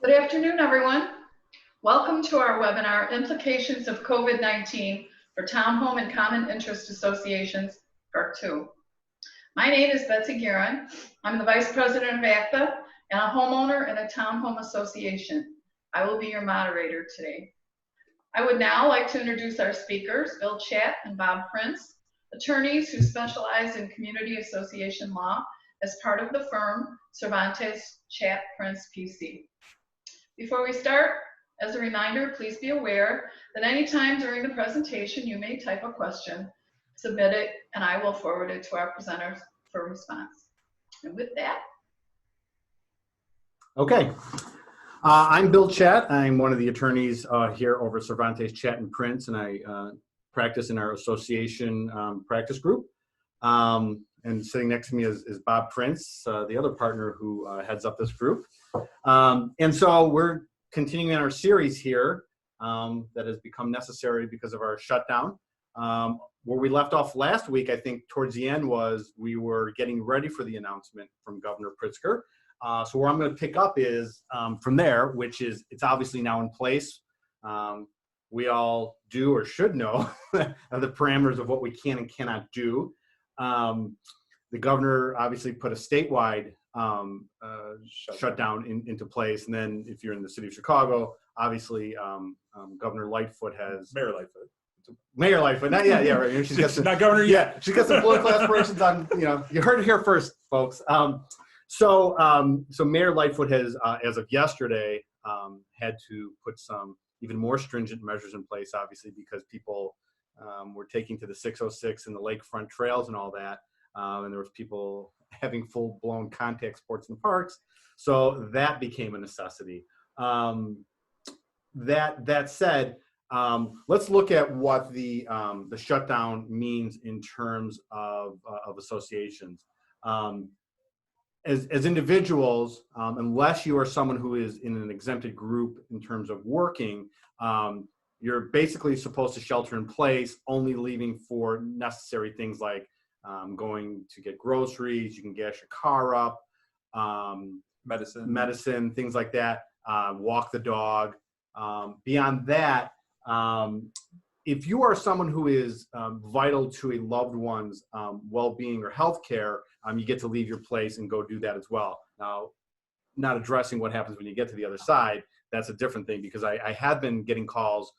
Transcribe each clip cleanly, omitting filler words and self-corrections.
Good afternoon, everyone. Welcome to our webinar, Implications of COVID-19 for Townhome and Common Interest Associations, Part 2. My name is Betsy Guerin. I'm the Vice President of ACTA and a homeowner in a townhome association. I will be your moderator today. I would now like to introduce our speakers, Bill Chatt and Bob Prince, attorneys who specialize in community association law as part of the firm Cervantes Chatt Prince PC. Before we start, as a reminder, please be aware that anytime during the presentation you may type a question, submit it, and I will forward it to our presenters for response. And with that. Okay. I'm Bill Chatt. I'm one of the attorneys here over at Cervantes Chatt and Prince, and I practice in our association practice group. And sitting next to me is Bob Prince, the other partner who heads up this group. And so we're continuing our series here that has become necessary because of our shutdown. Where we left off last week, I think towards the end, was we were getting ready for the announcement from Governor Pritzker. So where I'm going to pick up is from there, which is it's obviously now in place. We all do or should know the parameters of what we can and cannot do. The governor obviously put a statewide shutdown into place, and then if you're in the city of Chicago, obviously Governor Lightfoot has Mayor Lightfoot. Not yeah, right. She's got some, not governor yet. She's got some political aspirations on. You heard it here first, folks. So Mayor Lightfoot has, as of yesterday, had to put some even more stringent measures in place, obviously, because people were taking to the 606 and the lakefront trails and all that. And there was people having full-blown contact sports in parks, so that became a necessity. That said, let's look at what the shutdown means in terms of associations. As individuals, unless you are someone who is in an exempted group in terms of working, you're basically supposed to shelter in place, only leaving for necessary things like going to get groceries, you can gas your car up, medicine, things like that, walk the dog. Beyond that, if you are someone who is vital to a loved one's well-being or health care, you get to leave your place and go do that as well. Now, not addressing what happens when you get to the other side, that's a different thing, because I have been getting calls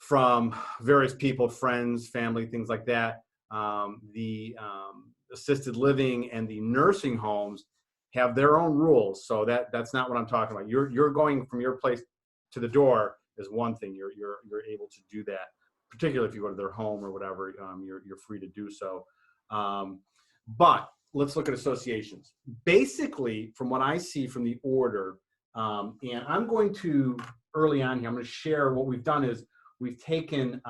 from various people, friends, family, things like that. The assisted living and the nursing homes have their own rules, so that's not what I'm talking about. You're going from your place to the door is one thing. You're able to do that, particularly if you go to their home or whatever. You're free to do so. But let's look at associations. Basically, from what I see from the order, and I'm going to early on here, I'm going to share what we've done is we've taken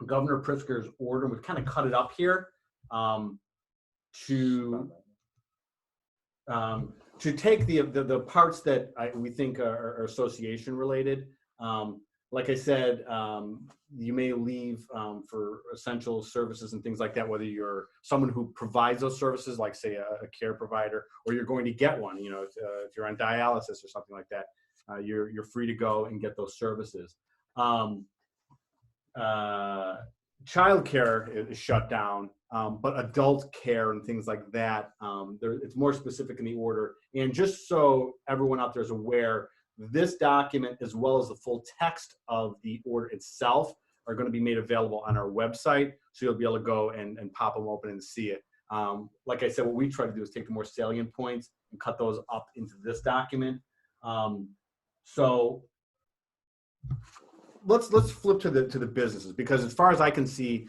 Governor Pritzker's order, and we've kind of cut it up here to take the parts that we think are association related. Like I said, you may leave for essential services and things like that, whether you're someone who provides those services, like say a care provider, or you're going to get one. If you're on dialysis or something like that, you're free to go and get those services. Child care is shut down, but adult care and things like that, it's more specific in the order. And just so everyone out there is aware, this document, as well as the full text of the order itself, are going to be made available on our website, so you'll be able to go and pop them open and see it. Like I said, what we try to do is take the more salient points and cut those up into this document. So let's flip to the businesses, because as far as I can see,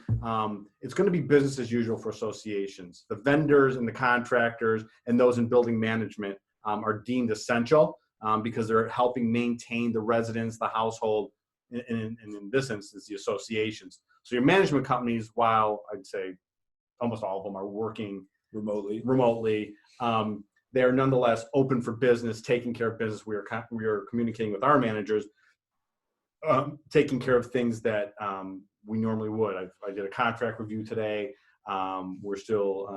it's going to be business as usual for associations. The vendors and the contractors and those in building management are deemed essential because they're helping maintain the residents, the household, and in this instance, the associations. So your management companies, while I'd say almost all of them are working remotely, they are nonetheless open for business, taking care of business. We are communicating with our managers, taking care of things that we normally would. I did a contract review today. We're still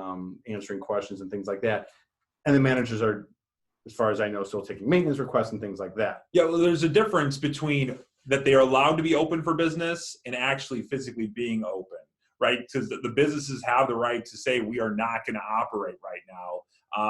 answering questions and things like that. And the managers are as far as I know, still taking maintenance requests and things like that. Yeah, well, there's a difference between that they are allowed to be open for business and actually physically being open, right? Because the businesses have the right to say we are not going to operate right now,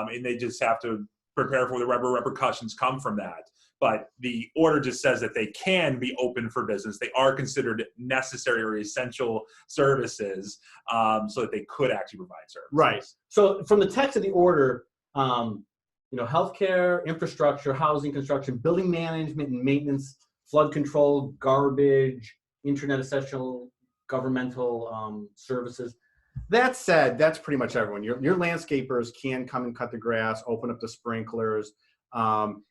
and they just have to prepare for whatever repercussions come from that. But the order just says that they can be open for business. They are considered necessary or essential services, so that they could actually provide services. Right. So from the text of the order, healthcare, infrastructure, housing, construction, building management and maintenance, flood control, garbage, internet essential, governmental services. That said, that's pretty much everyone. Your landscapers can come and cut the grass, open up the sprinklers.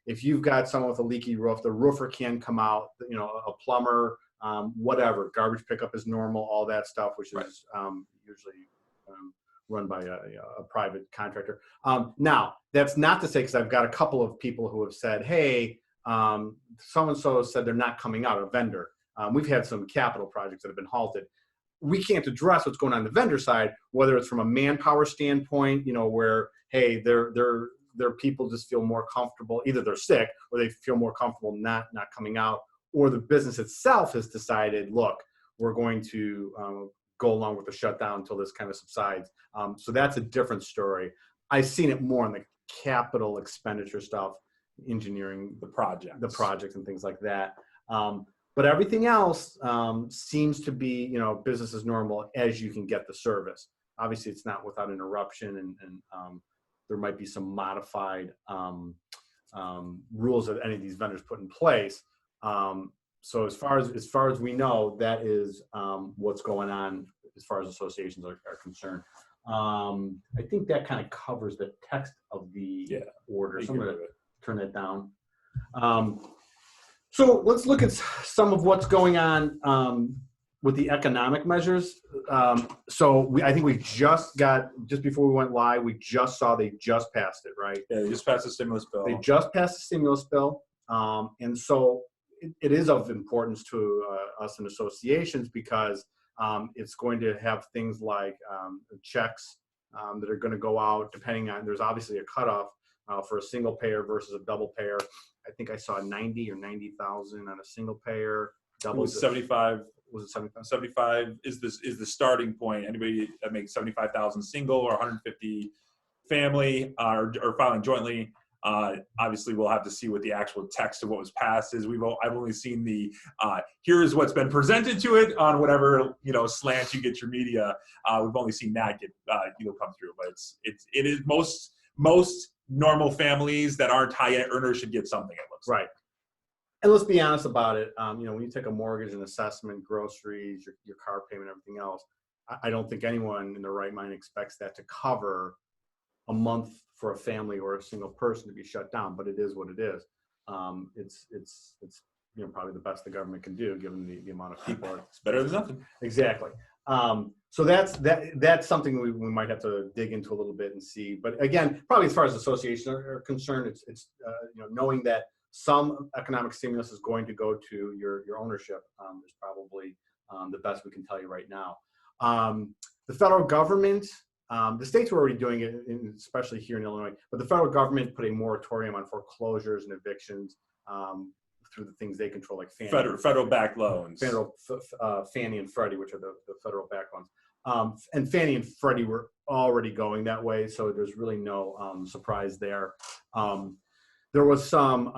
If you've got someone with a leaky roof, the roofer can come out, a plumber, whatever. Garbage pickup is normal, all that stuff, which is usually run by a private contractor. Now, that's not to say, because I've got a couple of people who have said, hey, so-and-so said they're not coming out, a vendor. We've had some capital projects that have been halted. We can't address what's going on the vendor side, whether it's from a manpower standpoint, where, hey, their people just feel more comfortable, either they're sick or they feel more comfortable not coming out, or the business itself has decided, look, we're going to go along with the shutdown until this kind of subsides. So that's a different story. I've seen it more in the capital expenditure stuff, engineering, the projects and things like that. But everything else seems to be, business as normal as you can get the service. Obviously, it's not without interruption, and there might be some modified rules that any of these vendors put in place. So as far as we know, that is what's going on as far as associations are concerned. I think that kind of covers the text of the order. So I'm going to turn that down. So let's look at some of what's going on with the economic measures. I think we just before we went live, we just saw they just passed it, right? Yeah, they just passed the stimulus bill. They just passed the stimulus bill. And so it is of importance to us in associations, because it's going to have things like checks that are going to go out depending on, there's obviously a cutoff for a single payer versus a double payer. I think I saw 90 or 90,000 on a single payer. Double was 75. Was it 75? 75 is the starting point. Anybody that makes 75,000 single or 150 family or filing jointly. Obviously, we'll have to see what the actual text of what was passed is. I've only seen the here's what's been presented to it on whatever slant you get your media. We've only seen that get come through, but it is most normal families that aren't high earners should get something. It looks right. And let's be honest about it. When you take a mortgage and assessment, groceries, your car payment, everything else, I don't think anyone in their right mind expects that to cover a month for a family or a single person to be shut down. But it is what it is. It's probably the best the government can do given the amount of people. It's better than nothing. Exactly. So that's something we might have to dig into a little bit and see. But again, probably as far as associations are concerned, it's knowing that some economic stimulus is going to go to your ownership is probably the best we can tell you right now. The federal government, the states were already doing it, especially here in Illinois, but the federal government put a moratorium on foreclosures and evictions through the things they control, like federal backed loans. Fannie and Freddie, which are the federal backed loans. And Fannie and Freddie were already going that way, so there's really no surprise there. There was some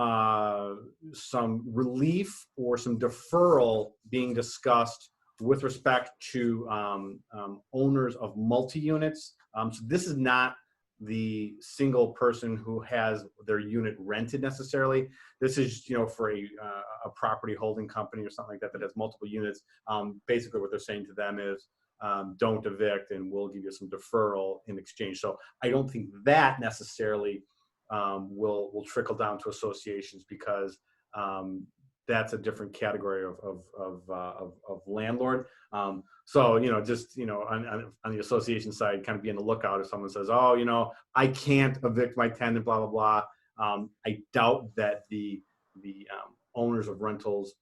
relief or some deferral being discussed with respect to owners of multi-units. So this is not the single person who has their unit rented necessarily. This is, for a property holding company or something like that has multiple units. Basically what they're saying to them is, don't evict and we'll give you some deferral in exchange. So I don't think that necessarily will trickle down to associations, because that's a different category of landlord. So, on the association side, kind of be on the lookout if someone says, oh, I can't evict my tenant, blah, blah, blah. I doubt that the owners of rentals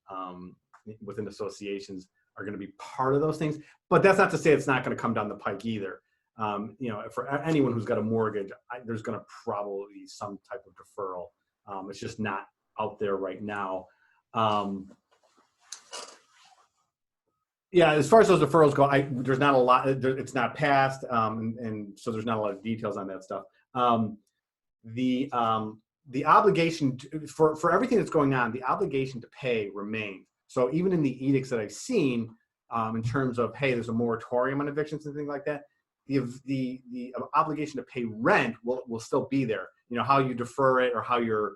within associations are going to be part of those things. But that's not to say it's not going to come down the pike either. You know, for anyone who's got a mortgage, there's going to probably be some type of deferral. It's just not out there right now. Yeah, as far as those deferrals go, there's not a lot. It's not passed, and so there's not a lot of details on that stuff. The obligation for everything that's going on, the obligation to pay remains. So even in the edicts that I've seen, in terms of, hey, there's a moratorium on evictions and things like that, the obligation to pay rent will still be there. You know, how you defer it or how your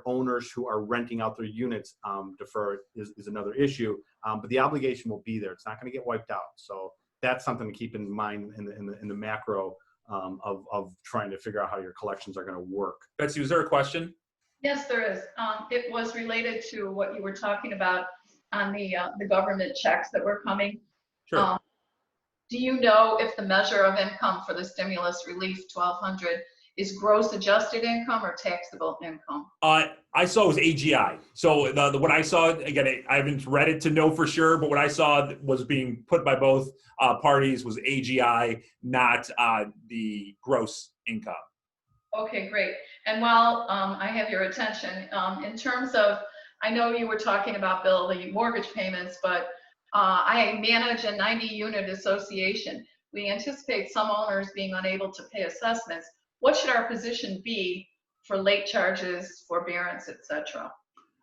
owners who are renting out their units defer it is another issue. But the obligation will be there. It's not going to get wiped out. So that's something to keep in mind in the macro of trying to figure out how your collections are going to work. Betsy, was there a question? Yes, there is. It was related to what you were talking about on the government checks that were coming. Sure. Do you know if the measure of income for the stimulus relief, 1,200, is gross adjusted income or taxable income? I saw it was AGI. So what I saw, again, I haven't read it to know for sure, but what I saw was being put by both parties was AGI, not the gross income. Okay, great. And while I have your attention, in terms of, I know you were talking about, Bill, the mortgage payments, but I manage a 90-unit association. We anticipate some owners being unable to pay assessments. What should our position be for late charges, forbearance, et cetera?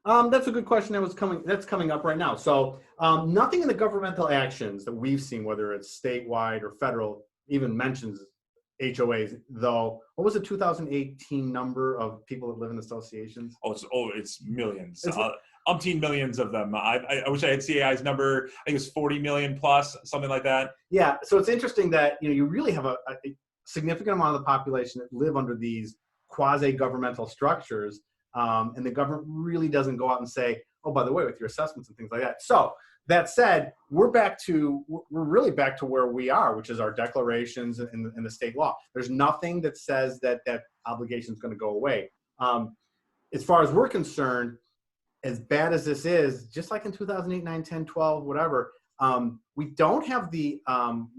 That's a good question that's coming up right now. So nothing in the governmental actions that we've seen, whether it's statewide or federal, even mentions HOAs, though. What was the 2018 number of people that live in associations? It's millions. Umpteen millions of them. I wish I had CAI's number. I think it was 40 million plus, something like that. Yeah. So it's interesting that you really have a significant amount of the population that live under these quasi-governmental structures, and the government really doesn't go out and say, oh, by the way, with your assessments and things like that. So that said, we're really back to where we are, which is our declarations and the state law. There's nothing that says that obligation is going to go away. As far as we're concerned, as bad as this is, just like in 2008, 9, 10, 12, whatever, we don't have the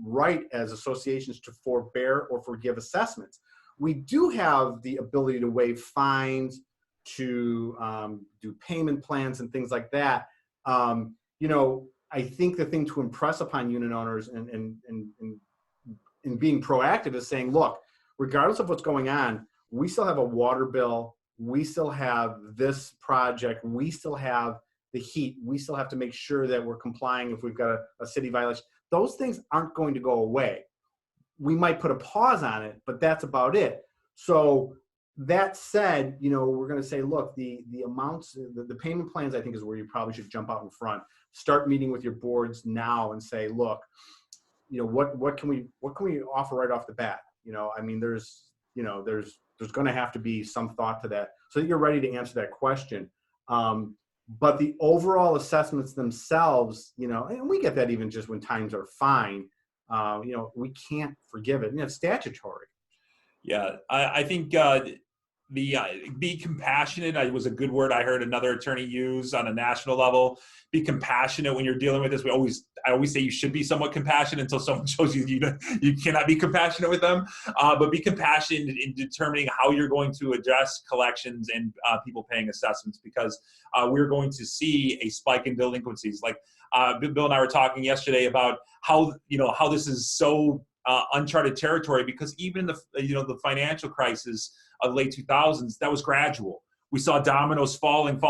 right as associations to forbear or forgive assessments. We do have the ability to waive fines, to do payment plans and things like that. I think the thing to impress upon unit owners and being proactive is saying, look, regardless of what's going on, we still have a water bill, we still have this project, we still have the heat, we still have to make sure that we're complying if we've got a city violation. Those things aren't going to go away. We might put a pause on it, but that's about it. So that said, we're going to say, look, the amounts, the payment plans, I think is where you probably should jump out in front. Start meeting with your boards now and say, look, what can we offer right off the bat? There's going to have to be some thought to that so that you're ready to answer that question. But the overall assessments themselves, and we get that even just when times are fine, we can't forgive it. It's statutory. Yeah, I think be compassionate was a good word I heard another attorney use on a national level. Be compassionate when you're dealing with this. I always say you should be somewhat compassionate until someone shows you you cannot be compassionate with them. But be compassionate in determining how you're going to address collections and people paying assessments, because we're going to see a spike in delinquencies. Like Bill and I were talking yesterday about how this is so uncharted territory, because even the financial crisis of late 2000s, that was gradual. We saw dominoes falling.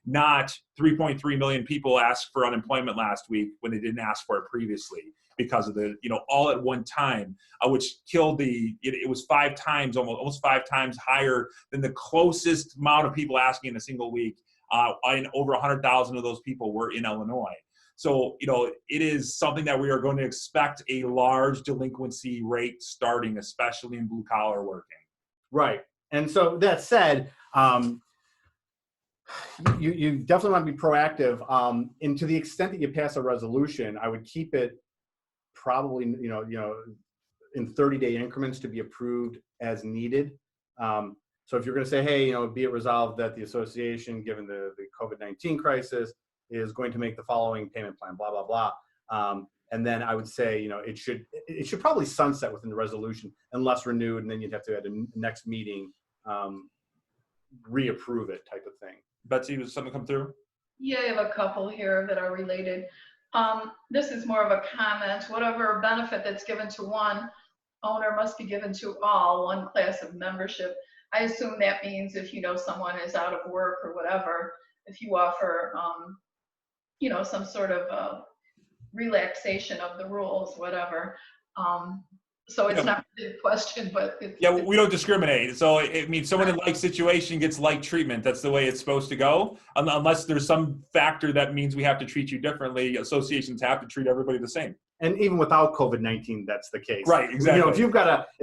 Not 3.3 million people asked for unemployment last week when they didn't ask for it previously, because of the all at one time, which killed it was almost five times higher than the closest amount of people asking in a single week. And over 100,000 of those people were in Illinois. So, it is something that we are going to expect a large delinquency rate starting, especially in blue collar working. Right. And so that said, you definitely want to be proactive. And to the extent that you pass a resolution, I would keep it probably, in 30-day increments to be approved as needed. So if you're going to say, hey, be it resolved that the association, given the COVID-19 crisis, is going to make the following payment plan, blah, blah, blah. And then I would say, it should probably sunset within the resolution unless renewed, and then you'd have to at a next meeting reapprove it type of thing. Betsy, was something come through? Yeah, I have a couple here that are related. This is more of a comment. Whatever benefit that's given to one owner must be given to all, one class of membership. I assume that means if someone is out of work or whatever, if you offer, some sort of relaxation of the rules, whatever. So it's not really a question, but We don't discriminate. So it means someone in like situation gets like treatment. That's the way it's supposed to go. Unless there's some factor that means we have to treat you differently, associations have to treat everybody the same. And even without COVID-19, that's the case. Right, exactly. If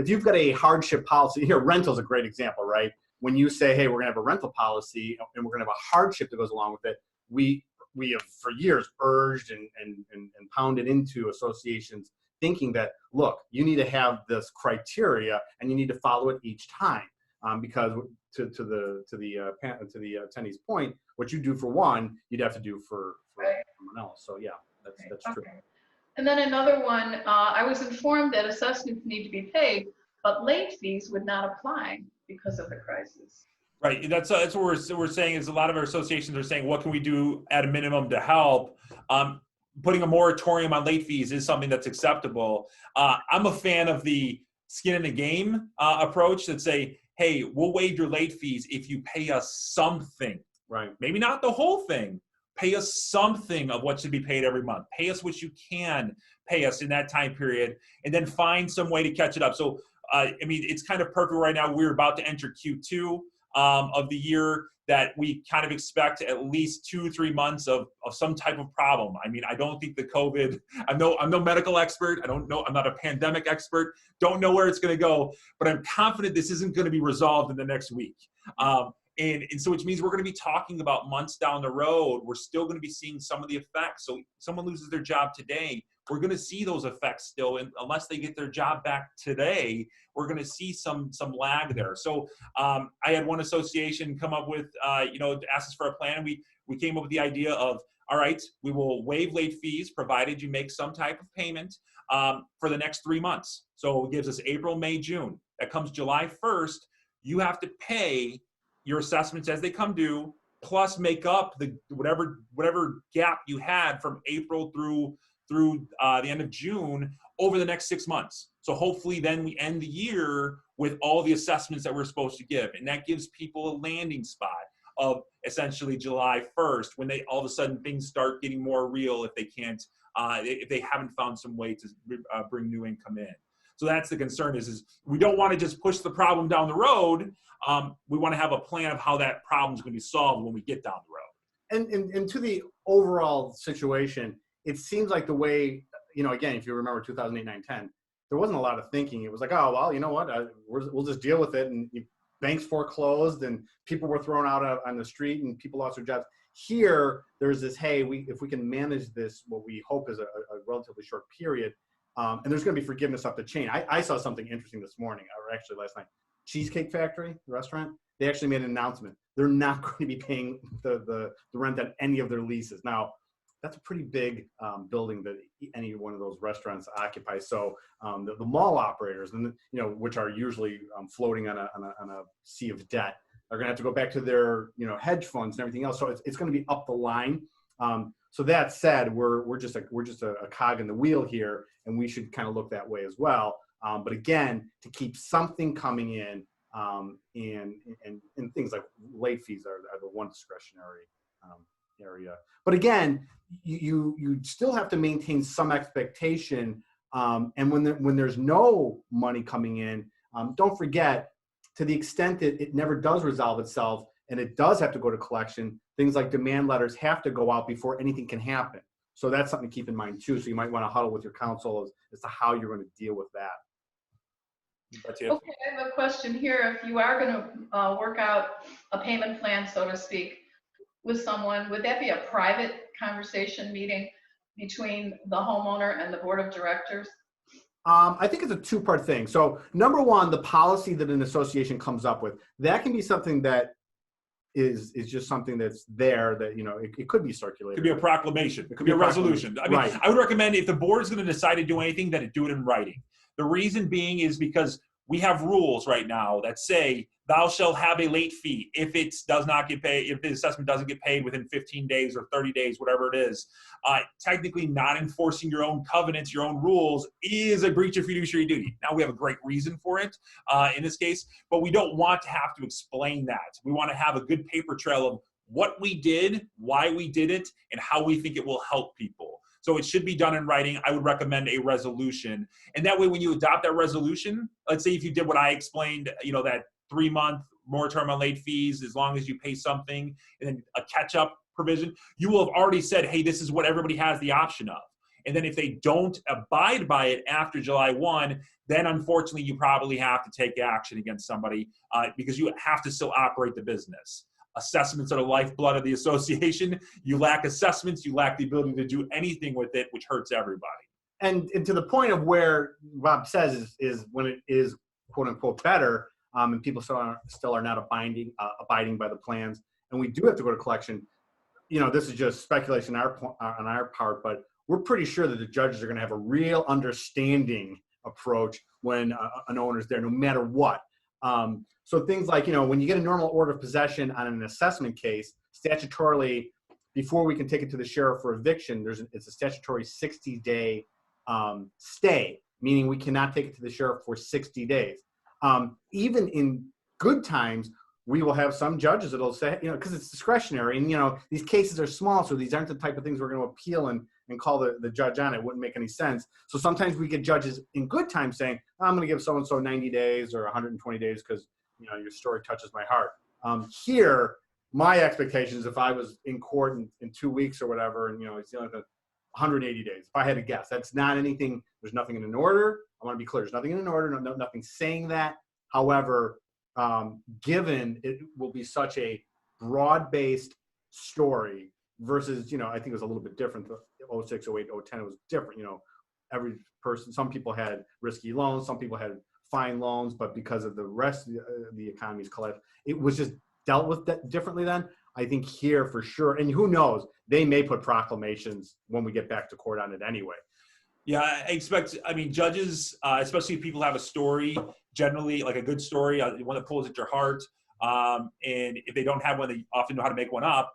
you've got a hardship policy here, rental's a great example, right? When you say, hey, we're gonna have a rental policy and we're gonna have a hardship that goes along with it, we have for years urged and pounded into associations thinking that, look, you need to have this criteria and you need to follow it each time, because to the attendee's point, what you do for one, you'd have to do for someone else. So yeah, that's true. And then another one, I was informed that assessments need to be paid, but late fees would not apply because of the crisis. Right. That's what we're saying is a lot of our associations are saying, what can we do at a minimum to help? Putting a moratorium on late fees is something that's acceptable. I'm a fan of the skin in the game approach that say, hey, we'll waive your late fees if you pay us something. Right. Maybe not the whole thing. Pay us something of what should be paid every month. Pay us what you can pay us in that time period, and then find some way to catch it up. So, it's kind of perfect right now. We're about to enter Q2 of the year that we kind of expect at least 2-3 months of some type of problem. I don't think the COVID, I'm no medical expert. I don't know. I'm not a pandemic expert. Don't know where it's going to go, but I'm confident this isn't going to be resolved in the next week. And so which means we're going to be talking about months down the road. We're still going to be seeing some of the effects. So someone loses their job today, we're going to see those effects still. And unless they get their job back today, we're going to see some lag there. So I had one association come up with, ask us for a plan. And we came up with the idea of, all right, we will waive late fees provided you make some type of payment for the next 3 months. So it gives us April, May, June. That comes July 1st. You have to pay your assessments as they come due, plus make up the whatever gap you had from April through the end of June over the next 6 months. So hopefully then we end the year with all the assessments that we're supposed to give. And that gives people a landing spot of essentially July 1st, when they all of a sudden things start getting more real if they haven't found some way to bring new income in. So that's the concern is we don't want to just push the problem down the road. We want to have a plan of how that problem is going to be solved when we get down the road. And to the overall situation, it seems like the way, again, if you remember 2008, 9, 10, there wasn't a lot of thinking. It was like, oh, well, you know what, we'll just deal with it. And banks foreclosed and people were thrown out on the street and people lost their jobs. Here, there's this, hey, if we can manage this, what we hope is a relatively short period, and there's going to be forgiveness up the chain. I saw something interesting this morning, or actually last night. Cheesecake Factory, the restaurant, they actually made an announcement. They're not going to be paying the rent on any of their leases. Now, that's a pretty big building that any one of those restaurants occupies. So the mall operators, and which are usually floating on a sea of debt, are going to have to go back to their hedge funds and everything else. So it's going to be up the line. So that said, we're just a cog in the wheel here, and we should kind of look that way as well. But again, to keep something coming in, and things like late fees are the one discretionary area. But again, you still have to maintain some expectation. And when there's no money coming in, don't forget, to the extent that it never does resolve itself and it does have to go to collection, things like demand letters have to go out before anything can happen. So that's something to keep in mind too. So you might want to huddle with your counsel as to how you're going to deal with that. Okay, I have a question here. If you are going to work out a payment plan, so to speak, with someone, would that be a private conversation meeting between the homeowner and the board of directors? I think it's a two-part thing. So number one, the policy that an association comes up with, that can be something that is just something that's there that, you know, it could be circulated. Could be a proclamation. It could be a resolution. I mean, Right. I would recommend if the board is going to decide to do anything, that it do it in writing. The reason being is because we have rules right now that say thou shalt have a late fee if it does not get paid, if the assessment doesn't get paid within 15 days or 30 days, whatever it is. Technically, not enforcing your own covenants, your own rules, is a breach of fiduciary duty. Now, we have a great reason for it in this case, but we don't want to have to explain that. We want to have a good paper trail of what we did, why we did it, and how we think it will help people. So it should be done in writing. I would recommend a resolution. And that way, when you adopt that resolution, let's say if you did what I explained, you know, that 3-month moratorium on late fees, as long as you pay something, and then a catch-up provision, you will have already said, hey, this is what everybody has the option of. And then if they don't abide by it after July 1, then unfortunately you probably have to take action against somebody because you have to still operate the business. Assessments are the lifeblood of the association. You lack assessments, you lack the ability to do anything with it, which hurts everybody. And to the point of where Rob says is when it is quote unquote better, and people still are not abiding by the plans, and we do have to go to collection. You know, this is just speculation on our part, but we're pretty sure that the judges are going to have a real understanding approach when an owner's there, no matter what. So things like, you know, when you get a normal order of possession on an assessment case, statutorily, before we can take it to the sheriff for eviction, it's a statutory 60-day stay, meaning we cannot take it to the sheriff for 60 days. Even in good times, we will have some judges that'll say, you know, because it's discretionary, and, you know, these cases are small, so these aren't the type of things we're going to appeal and call the judge on. It wouldn't make any sense. So sometimes we get judges in good times saying, I'm going to give so-and-so 90 days or 120 days because, you know, your story touches my heart. Here, my expectations, if I was in court in 2 weeks or whatever, and, you know, it's dealing with 180 days, if I had to guess, that's not anything, there's nothing in an order. I want to be clear, there's nothing in an order, nothing saying that. However, given it will be such a broad-based story versus, you know, I think it was a little bit different. 06, 08, 010, it was different. You know, every person, some people had risky loans, some people had fine loans, but because of the rest of the economy's collapse, it was just dealt with that differently then. I think here for sure, and who knows, they may put proclamations when we get back to court on it anyway. Yeah, I expect, I mean, judges, especially if people have a story, generally like a good story, one that pulls at your heart, and if they don't have one, they often know how to make one up,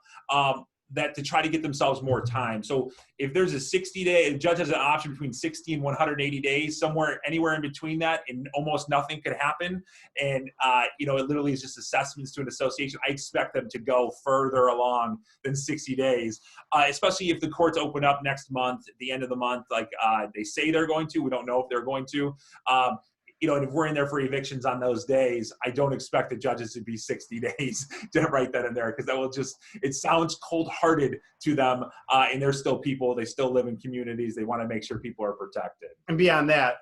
that to try to get themselves more time. So if there's a 60-day, a judge has an option between 60 and 180 days, anywhere in between that, and almost nothing could happen. And, you know, it literally is just assessments to an association. I expect them to go further along than 60 days, especially if the courts open up next month, at the end of the month, like they say they're going to. We don't know if they're going to. You know, and if we're in there for evictions on those days, I don't expect the judges to be 60 days to write that in there, because that will just, it sounds cold-hearted to them, and they're still people, they still live in communities, they want to make sure people are protected. And beyond that,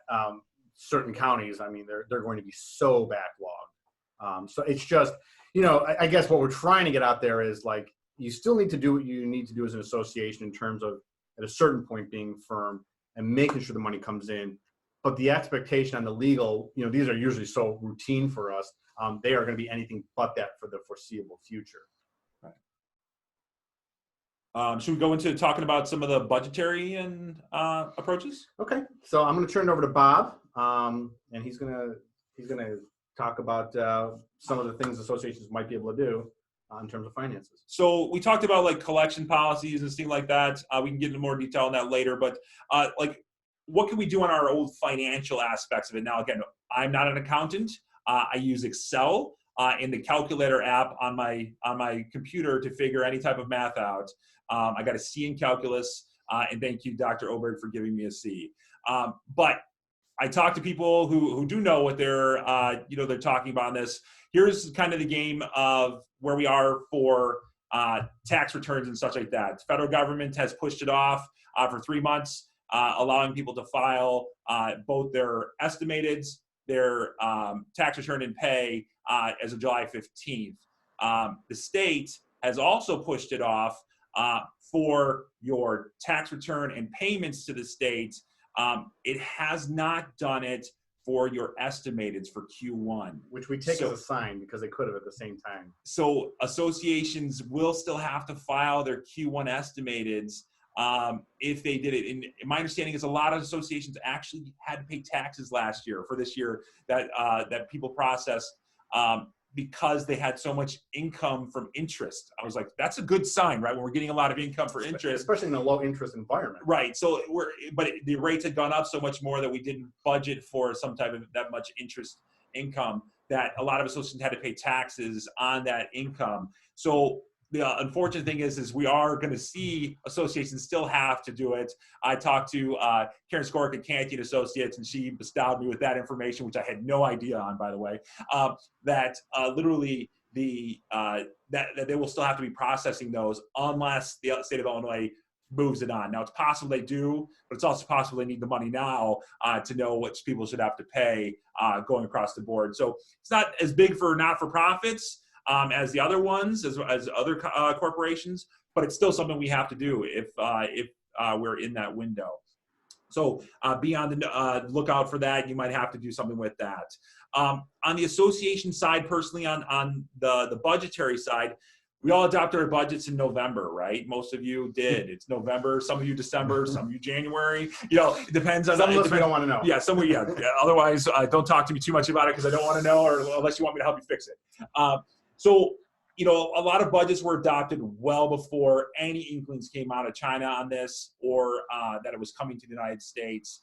certain counties, I mean, they're going to be so backlogged. So it's just, you know, I guess what we're trying to get out there is, like, you still need to do what you need to do as an association in terms of, at a certain point, being firm and making sure the money comes in. But the expectation on the legal, you know, these are usually so routine for us. They are going to be anything but that for the foreseeable future. Right. Should we go into talking about some of the budgetary and approaches? Okay, so I'm going to turn it over to Bob, and he's going to talk about some of the things associations might be able to do in terms of finances. So we talked about like collection policies and things like that. We can get into more detail on that later, but like, what can we do on our old financial aspects of it? Now, again, I'm not an accountant. I use Excel in the calculator app on my computer to figure any type of math out. I got a C in calculus, and thank you, Dr. Oberg, for giving me a C. But I talk to people who do know what they're they're talking about on this. Here's kind of the game of where we are for tax returns and such like that. The federal government has pushed it off for 3 months. Allowing people to file both their estimated, their tax return and pay as of July 15th. The state has also pushed it off for your tax return and payments to the state. It has not done it for your estimateds for Q1. Which we take So- as a sign because they could have at the same time. So associations will still have to file their Q1 estimateds if they did it. And my understanding is a lot of associations actually had to pay taxes last year for this year that that people processed because they had so much income from interest. I was like, that's a good sign, right? When we're getting a lot of income for interest. Especially in a low interest environment. Right. So the rates had gone up so much more that we didn't budget for some type of that much interest income, that a lot of associations had to pay taxes on that income. So the unfortunate thing is we are going to see associations still have to do it. I talked to Karen Skorick at Canty & Associates, and she bestowed me with that information, which I had no idea on, by the way, that literally that they will still have to be processing those unless the state of Illinois moves it on. Now, it's possible they do, but it's also possible they need the money now to know what people should have to pay going across the board. So it's not as big for not-for-profits as the other ones, as other corporations, but it's still something we have to do if we're in that window. So be on the lookout for that. You might have to do something with that. On the association side, personally, on the budgetary side, we all adopted our budgets in November, right? Most of you did. It's November. Some of you December. Some of you January. You know, it depends on. Some of us we don't want to know. Yeah, some of you. Yeah. Otherwise, don't talk to me too much about it because I don't want to know, or unless you want me to help you fix it. So, you know, a lot of budgets were adopted well before any inklings came out of China on this, or that it was coming to the United States,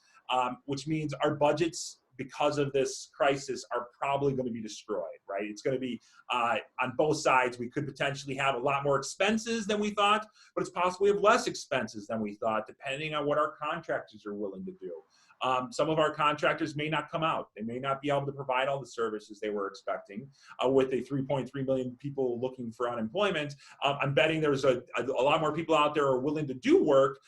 which means our budgets, because of this crisis, are probably going to be destroyed, right? It's going to be on both sides. We could potentially have a lot more expenses than we thought, but it's possible we have less expenses than we thought, depending on what our contractors are willing to do. Some of our contractors may not come out. They may not be able to provide all the services they were expecting. With a 3.3 million people looking for unemployment, I'm betting there's a lot more people out there who are willing to do work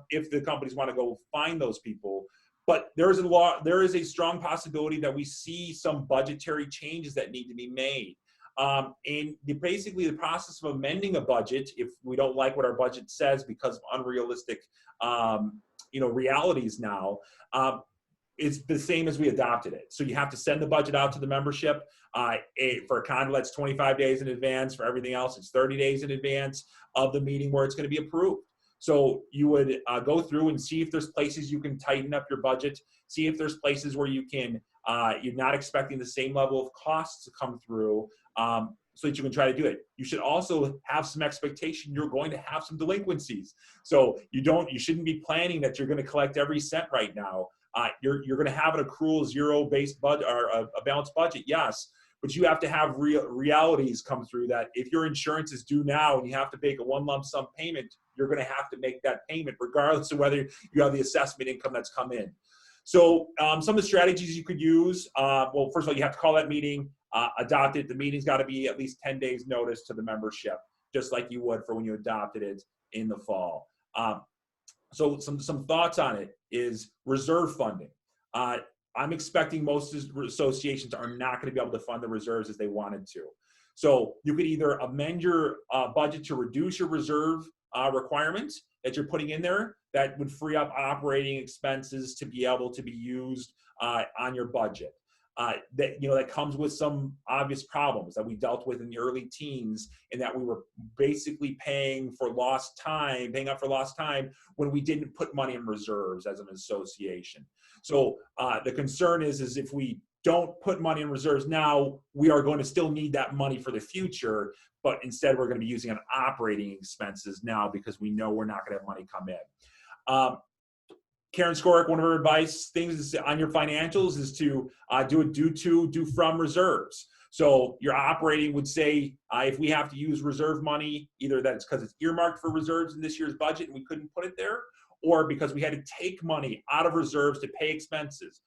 if the companies want to go find those people. But there is a strong possibility that we see some budgetary changes that need to be made. And basically the process of amending a budget, if we don't like what our budget says because of unrealistic realities now, it's the same as we adopted it. So you have to send the budget out to the membership. For a condo, that's 25 days in advance. For everything else, it's 30 days in advance of the meeting where it's going to be approved. So you would go through and see if there's places you can tighten up your budget, see if there's places where you can, you're not expecting the same level of costs to come through, so that you can try to do it. You should also have some expectation you're going to have some delinquencies. So you shouldn't be planning that you're going to collect every cent right now. You're going to have an accrual zero-based budget, or a balanced budget, yes, but you have to have realities come through that if your insurance is due now and you have to make a one lump sum payment, you're going to have to make that payment regardless of whether you have the assessment income that's come in. So some of the strategies you could use, well, first of all, you have to call that meeting, adopt it. The meeting's got to be at least 10 days notice to the membership, just like you would for when you adopted it in the fall. So some thoughts on it is reserve funding. I'm expecting most associations are not going to be able to fund the reserves as they wanted to. So you could either amend your budget to reduce your reserve requirements that you're putting in there. That would free up operating expenses to be able to be used on your budget. That comes with some obvious problems that we dealt with in the early teens, in that we were basically paying up for lost time when we didn't put money in reserves as an association. So the concern is if we don't put money in reserves now, we are going to still need that money for the future, but instead we're going to be using it on operating expenses now because we know we're not going to have money come in. Karen Skorick, one of her things on your financials is to do a due from reserves. So your operating would say, if we have to use reserve money, either that it's because it's earmarked for reserves in this year's budget and we couldn't put it there, or because we had to take money out of reserves to pay expenses.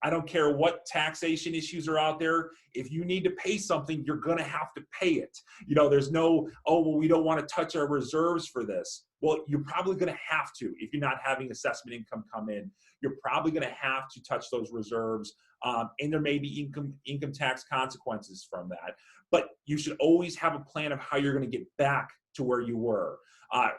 I don't care what taxation issues are out there. If you need to pay something, you're going to have to pay it. There's no, we don't want to touch our reserves for this. Well, you're probably going to have to. If you're not having assessment income come in, you're probably going to have to touch those reserves, and there may be income tax consequences from that. But you should always have a plan of how you're going to get back to where you were.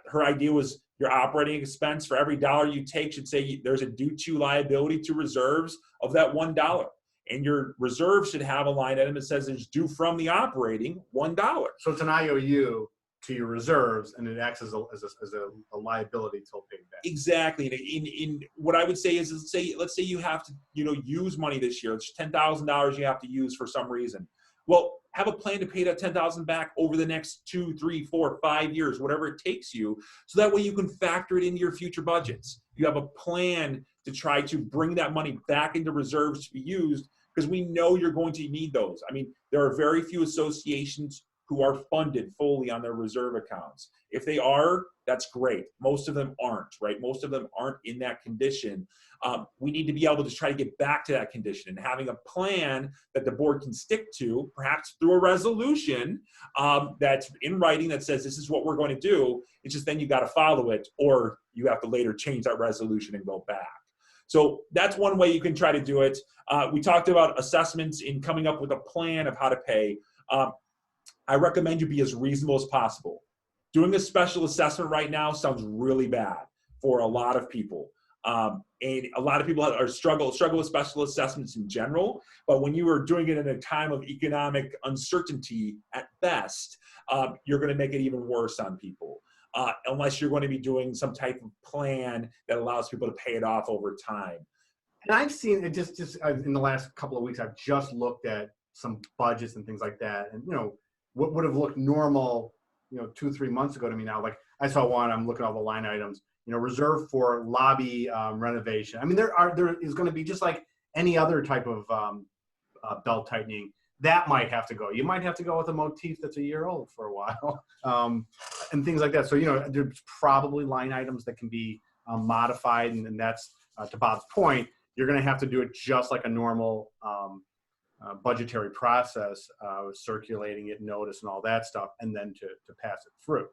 Her idea was your operating expense for every dollar you take should say there's a due to liability to reserves of that $1. And your reserve should have a line item that says it's due from the operating $1. So it's an IOU to your reserves, and it acts as a liability till paid back. Exactly. And in what I would say is, let's say you have to, use money this year. It's $10,000 you have to use for some reason. Well, have a plan to pay that $10,000 back over the next 2, 3, 4, 5 years, whatever it takes you. So that way you can factor it into your future budgets. You have a plan to try to bring that money back into reserves to be used, because we know you're going to need those. I mean, there are very few associations who are funded fully on their reserve accounts. If they are, that's great. Most of them aren't, right? Most of them aren't in that condition. We need to be able to try to get back to that condition, and having a plan that the board can stick to, perhaps through a resolution that's in writing that says this is what we're going to do. It's just then you got to follow it, or you have to later change that resolution and go back. So that's one way you can try to do it. We talked about assessments in coming up with a plan of how to pay. I recommend you be as reasonable as possible. Doing a special assessment right now sounds really bad for a lot of people. And a lot of people struggle with special assessments in general, but when you are doing it in a time of economic uncertainty at best, you're going to make it even worse on people. Unless you're going to be doing some type of plan that allows people to pay it off over time. And I've seen it just in the last couple of weeks, I've just looked at some budgets and things like that. And, what would have looked normal, 2-3 months ago to me now, like I saw one, I'm looking at all the line items, reserved for lobby renovation. I mean, there is going to be, just like any other type of belt tightening, that might have to go. You might have to go with a motif that's a year old for a while, and things like that. So, there's probably line items that can be modified, and that's, to Bob's point, you're going to have to do it just like a normal budgetary process, circulating it, notice, and all that stuff, and then to pass it through.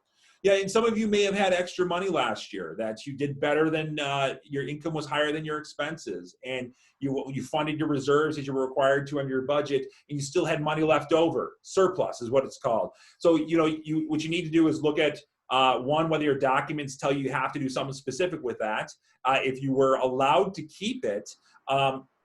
Yeah, and some of you may have had extra money last year that you did better than your income was higher than your expenses, and you funded your reserves as you were required to under your budget, and you still had money left over. Surplus is what it's called. So what you need to do is look at one, whether your documents tell you have to do something specific with that. If you were allowed to keep it,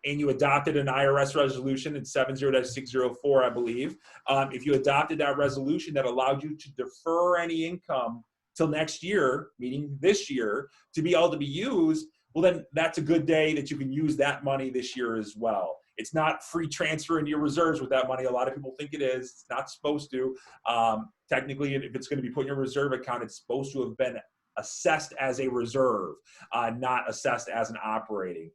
and you adopted an IRS resolution in 70-604, I believe. If you adopted that resolution that allowed you to defer any income till next year, meaning this year, to be able to be used, well, then that's a good day that you can use that money this year as well. It's not free transfer into your reserves with that money. A lot of people think it is. It's not supposed to. Technically, if it's going to be put in your reserve account, it's supposed to have been assessed as a reserve, not assessed as an operating.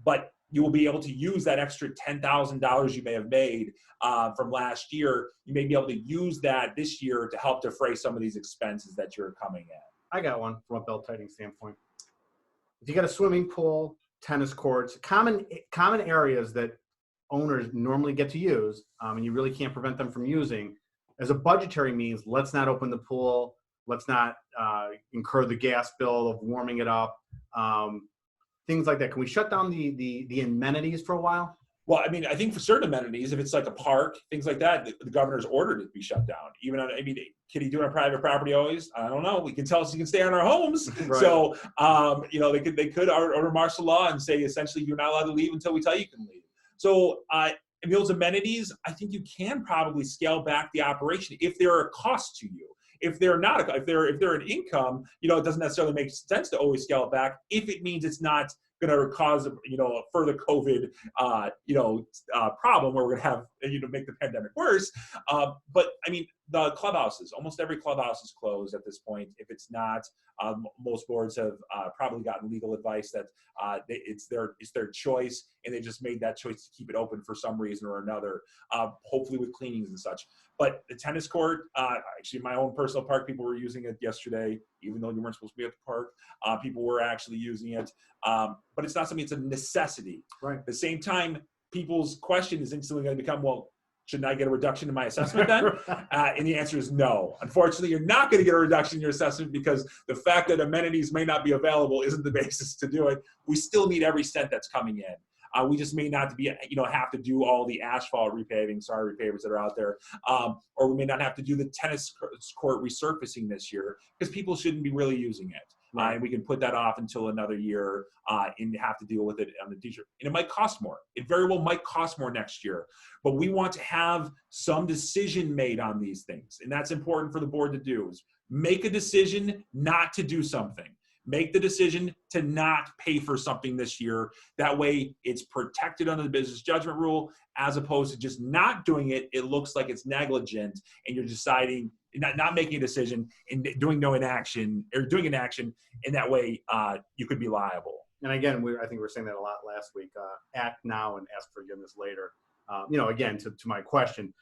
But you will be able to use that extra $10,000 you may have made from last year. You may be able to use that this year to help defray some of these expenses that you're coming at. I got one from a belt tightening standpoint. If you got a swimming pool, tennis courts, common areas that owners normally get to use, and you really can't prevent them from using, as a budgetary means, let's not open the pool. Let's not incur the gas bill of warming it up. Things like that. Can we shut down the amenities for a while? Well, I mean, I think for certain amenities, if it's like a park, things like that, the governor's ordered it to be shut down. Even on, can he do it on private property always? I don't know. We can tell us he can stay on our homes. Right. So, they could order martial law and say, essentially, you're not allowed to leave until we tell you can leave. So, in those amenities, I think you can probably scale back the operation if they're a cost to you. If they're not, if they're an income, it doesn't necessarily make sense to always scale it back if it means it's not going to cause, a further COVID, problem where we're going to have, make the pandemic worse. But I mean, the clubhouses, almost every clubhouse is closed at this point. If it's not, most boards have probably gotten legal advice that it's their choice, and they just made that choice to keep it open for some reason or another, hopefully with cleanings and such. But the tennis court, actually my own personal park, people were using it yesterday, even though you weren't supposed to be at the park. People were actually using it, but it's not something, it's a necessity. Right. At the same time, people's question is instantly going to become, well, shouldn't I get a reduction in my assessment then? And the answer is no. Unfortunately, you're not going to get a reduction in your assessment because the fact that amenities may not be available isn't the basis to do it. We still need every cent that's coming in. We just may not be, have to do all the asphalt repaving, sorry, repavers that are out there. Or we may not have to do the tennis court resurfacing this year because people shouldn't be really using it. Right. And we can put that off until another year and have to deal with it on the teacher. And it might cost more. It very well might cost more next year. But we want to have some decision made on these things. And that's important for the board to do, is make a decision not to do something. Make the decision to not pay for something this year. That way it's protected under the business judgment rule, as opposed to just not doing it. It looks like it's negligent and you're deciding, not making a decision and doing no inaction, or doing an action, and that way you could be liable. And again, I think we were saying that a lot last week. Act now and ask forgiveness later. Again, to my question,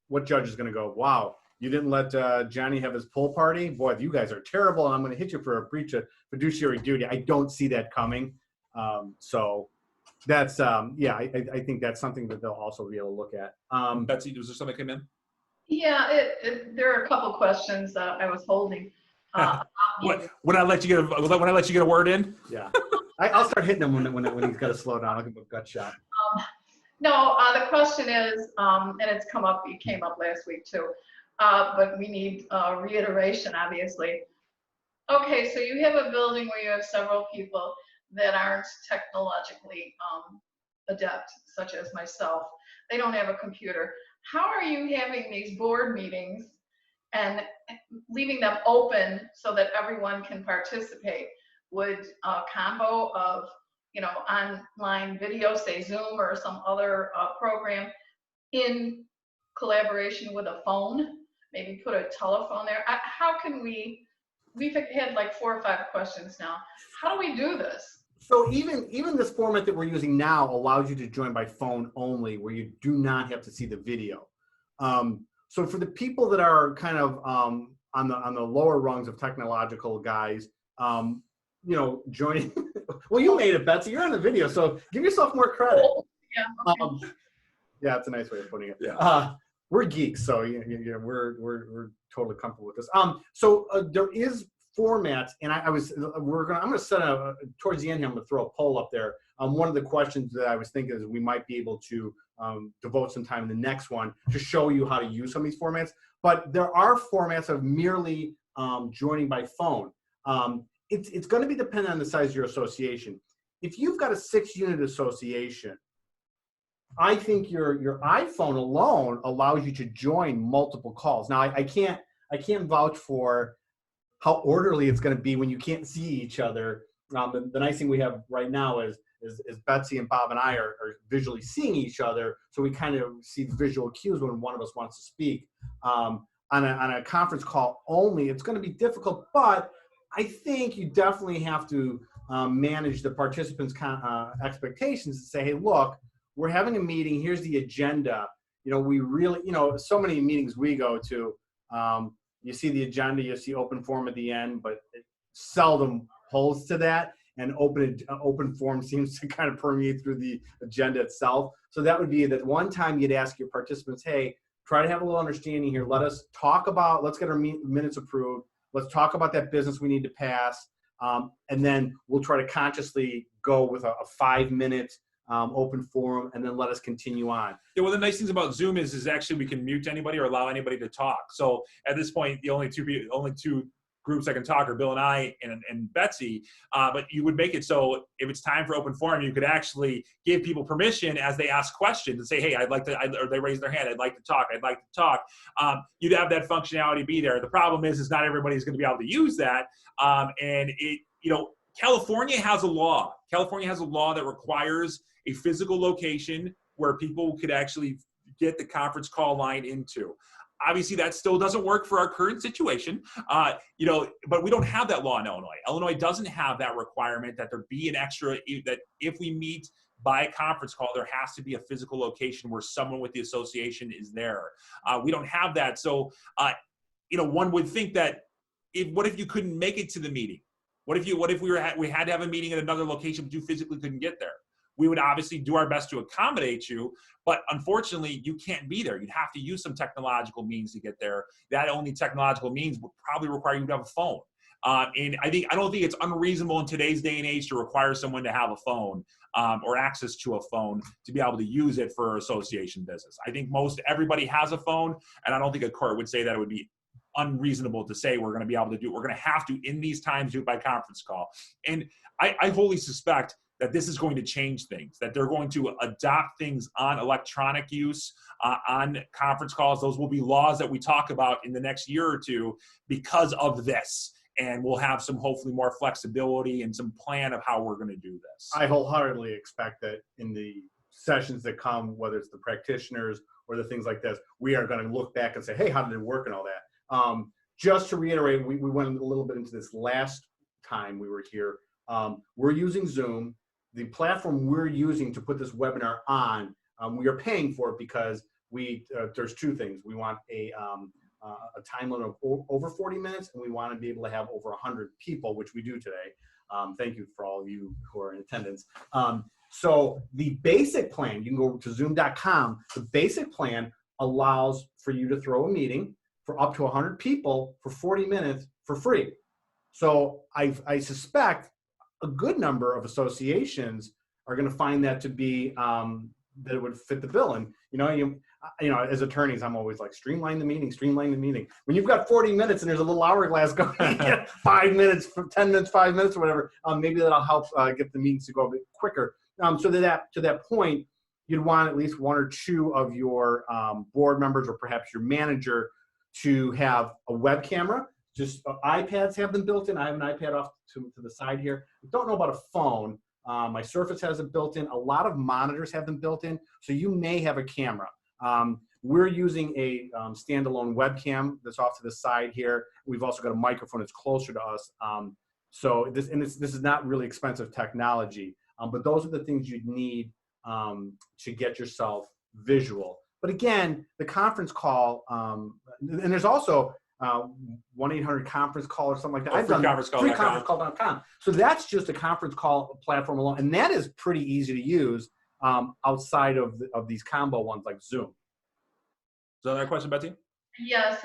what judge is going to go, wow, you didn't let Johnny have his pool party? Boy, you guys are terrible, and I'm going to hit you for a breach of fiduciary duty. I don't see that coming. So that's, I think that's something that they'll also be able to look at. Betsy, was there something that came in? Yeah, there are a couple questions that I was holding. When I let you get a word in? Yeah, I'll start hitting him when he's got to slow down. I'll give him a gut shot. No, the question is, and it came up last week too, but we need reiteration, obviously. Okay, so you have a building where you have several people that aren't technologically adept, such as myself. They don't have a computer. How are you having these board meetings and leaving them open so that everyone can participate? Would a combo of online video, say Zoom or some other program, in collaboration with a phone, maybe put a telephone there? How can we've had like 4 or 5 questions now. How do we do this? So even this format that we're using now allows you to join by phone only, where you do not have to see the video. So for the people that are kind of on the lower rungs of technological guys, joining. Well, you made it, Betsy. You're on the video, so give yourself more credit. Yeah. Okay. Yeah, it's a nice way of putting it. Yeah. We're geeks, so we're totally comfortable with this. So there is formats, and I'm going to set towards the end here. I'm going to throw a poll up there. One of the questions that I was thinking is we might be able to devote some time in the next one to show you how to use some of these formats. But there are formats of merely joining by phone. It's going to be dependent on the size of your association. If you've got a 6-unit association, I think your iPhone alone allows you to join multiple calls. Now, I can't vouch for how orderly it's going to be when you can't see each other. The nice thing we have right now is Betsy and Bob and I are visually seeing each other, so we kind of see the visual cues when one of us wants to speak. On a conference call only, it's going to be difficult, but I think you definitely have to manage the participants' expectations and say, hey, look, we're having a meeting. Here's the agenda. We really, so many meetings we go to, you see the agenda, you see open forum at the end, but it seldom holds to that. And open forum seems to kind of permeate through the agenda itself. So that would be that one time you'd ask your participants, hey, try to have a little understanding here. Let's get our minutes approved. Let's talk about that business we need to pass. And then we'll try to consciously go with a 5-minute open forum, and then let us continue on. Yeah, well, the nice things about Zoom is actually we can mute anybody or allow anybody to talk. So at this point, the only two groups that can talk are Bill and I and Betsy. But you would make it so if it's time for open forum, you could actually give people permission as they ask questions and say, hey, or they raise their hand, I'd like to talk. You'd have that functionality be there. The problem is not everybody's going to be able to use that. California has a law. California has a law that requires a physical location where people could actually get the conference call line into. Obviously, that still doesn't work for our current situation, but we don't have that law in Illinois. Illinois doesn't have that requirement that there be an extra, that if we meet by a conference call, there has to be a physical location where someone with the association is there. We don't have that. So, one would think that what if you couldn't make it to the meeting? What if we had to have a meeting at another location, but you physically couldn't get there? We would obviously do our best to accommodate you, but unfortunately, you can't be there. You'd have to use some technological means to get there. That only technological means would probably require you to have a phone. And I don't think it's unreasonable in today's day and age to require someone to have a phone or access to a phone to be able to use it for association business. I think everybody has a phone, and I don't think a court would say that it would be unreasonable to say we're going to be able to do it. We're going to have to, in these times, do it by conference call. And I wholly suspect that this is going to change things, that they're going to adopt things on electronic use, on conference calls. Those will be laws that we talk about in the next year or two because of this. And we'll have some, hopefully, more flexibility and some plan of how we're going to do this. I wholeheartedly expect that in the sessions that come, whether it's the practitioners or the things like this, we are going to look back and say, hey, how did it work and all that. Just to reiterate, we went a little bit into this last time we were here. We're using Zoom. The platform we're using to put this webinar on, we are paying for it because there's two things. We want a time limit of over 40 minutes, and we want to be able to have over 100 people, which we do today. Thank you for all of you who are in attendance. So the basic plan, you can go to zoom.com. The basic plan allows for you to throw a meeting for up to 100 people for 40 minutes for free. So I suspect a good number of associations are going to find that to be that it would fit the bill. And you know, as attorneys, I'm always like, streamline the meeting. When you've got 40 minutes and there's a little hourglass going, 5 minutes, 10 minutes, 5 minutes, or whatever, maybe that'll help get the meetings to go a bit quicker. So to that point, you'd want at least one or two of your board members or perhaps your manager to have a web camera. Just iPads have them built in. I have an iPad off to the side here. I don't know about a phone. My Surface has it built in. A lot of monitors have them built in. So you may have a camera. We're using a standalone webcam that's off to the side here. We've also got a microphone that's closer to us. So this is not really expensive technology, but those are the things you'd need to get yourself visual. But again, the conference call, and there's also 1-800-conference call or something like that. I've done freeconferencecall.com. So that's just a conference call platform alone, and that is pretty easy to use outside of these combo ones like Zoom. Is that another question, Betsy? Yes,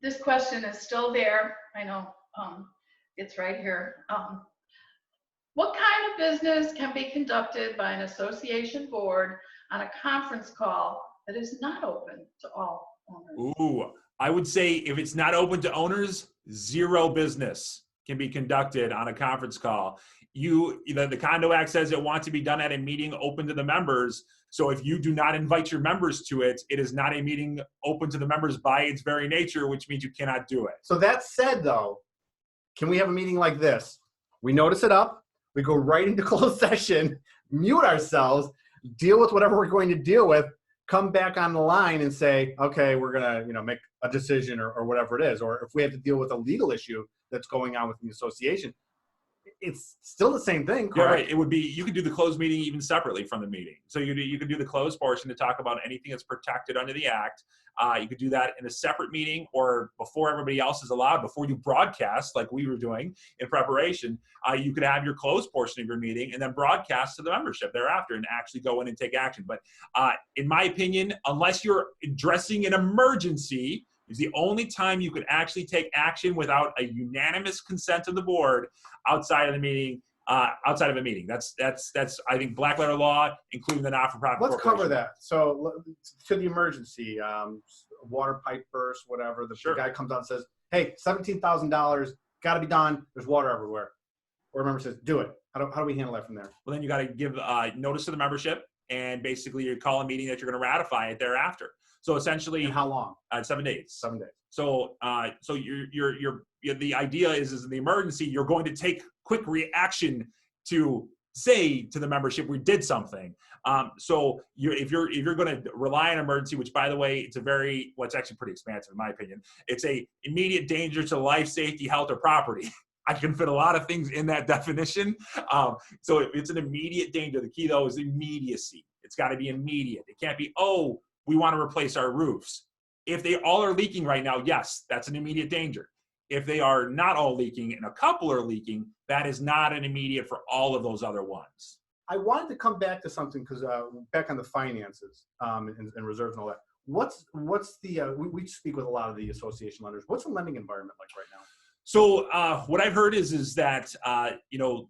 this question is still there. I know it's right here. What kind of business can be conducted by an association board on a conference call that is not open to all owners? Ooh, I would say if it's not open to owners, zero business can be conducted on a conference call. The Condo Act says it wants to be done at a meeting open to the members. So if you do not invite your members to it, it is not a meeting open to the members by its very nature, which means you cannot do it. So that said, though, can we have a meeting like this? We notice it up, we go right into closed session, mute ourselves, deal with whatever we're going to deal with, come back on the line and say, okay, we're going to make a decision or whatever it is. Or if we have to deal with a legal issue that's going on with the association, it's still the same thing, correct? Yeah, right. It would be, you could do the closed meeting even separately from the meeting. So you could do the closed portion to talk about anything that's protected under the act. You could do that in a separate meeting or before everybody else is allowed, before you broadcast like we were doing in preparation. You could have your closed portion of your meeting and then broadcast to the membership thereafter and actually go in and take action. But in my opinion, unless you're addressing an emergency, is the only time you could actually take action without a unanimous consent of the board outside of the meeting, outside of a meeting. That's I think black letter law, including the not-for-profit. Let's cover that. So to the emergency, water pipe burst, whatever. The guy comes out and says, "Hey, $17,000, got to be done. There's water everywhere." Or a member says, "Do it." How do we handle that from there? Well, then you got to give notice to the membership, and basically you call a meeting that you're going to ratify it thereaafter. So essentially, and how long? 7 days. 7 days. So, the idea is in the emergency, you're going to take quick reaction to say to the membership, we did something. So if you're going to rely on emergency, which by the way, it's actually pretty expansive in my opinion. It's a immediate danger to life, safety, health, or property. I can fit a lot of things in that definition. So it's an immediate danger. The key though is immediacy. It's got to be immediate. It can't be, oh, we want to replace our roofs. If they all are leaking right now, yes, that's an immediate danger. If they are not all leaking and a couple are leaking, that is not an immediate for all of those other ones. I wanted to come back to something because back on the finances and reserves and all that. What's the we speak with a lot of the association lenders. What's the lending environment like right now? So what I've heard is that